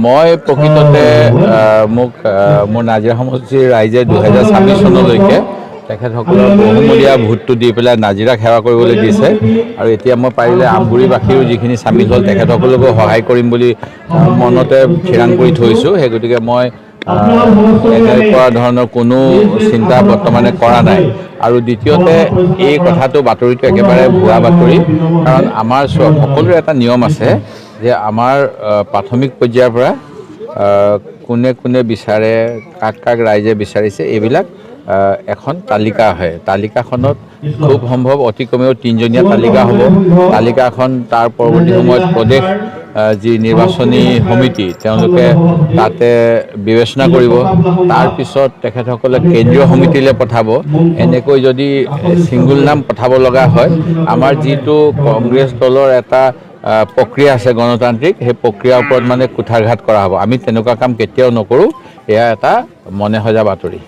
মই প্ৰকৃততে মোক মোৰ নাজিৰা সমষ্টিৰ ৰাইজে 2026 চনলৈকে তেখেতসকলৰ বহুমূলীয়া ভোটটো দি পেলাই নাজিৰাক সেৱা কৰিবলৈ দিছে আৰু এতিয়া মই পাৰিলে আমগুৰিবাসীও যিখিনি চামিল হ'ল তেখেতসকলকো সহায় কৰিম বুলি মনতে থিৰাং কৰি থৈছোঁ। সেই গতিকে মই এনেকুৱা ধৰণৰ কোনো চিন্তা বৰ্তমানে কৰা নাই। আৰু দ্বিতীয়তে এই কথাটো বাতৰিটো একেবাৰে ভুৱা বাতৰি, কাৰণ আমাৰ সকলোৰে এটা নিয়ম আছে যে আমাৰ প্ৰাথমিক পৰ্যায়ৰ পৰা কোনে কোনে বিচাৰে, কাক কাক ৰাইজে বিচাৰিছে, এইবিলাক এখন তালিকা হয়। তালিকাখনত খুব সম্ভৱ অতি কমেও 3জনীয়া তালিকা হ'ব। তালিকাখন তাৰ পৰৱৰ্তী সময়ত প্ৰদেশ যি নিৰ্বাচনী সমিতি তেওঁলোকে তাতে বিবেচনা কৰিব। তাৰপিছত তেখেতসকলে কেন্দ্ৰীয় সমিতিলৈ পঠাব। এনেকৈ যদি ছিংগুল নাম পঠাব লগা হয়, আমাৰ যিটো কংগ্ৰেছ দলৰ এটা প্ৰক্ৰিয়া আছে গণতান্ত্ৰিক, সেই প্ৰক্ৰিয়াৰ ওপৰত মানে কুঠাৰঘাত কৰা হ'ব। আমি তেনেকুৱা কাম কেতিয়াও নকৰোঁ। এয়া এটা মনে সজা বাতৰি।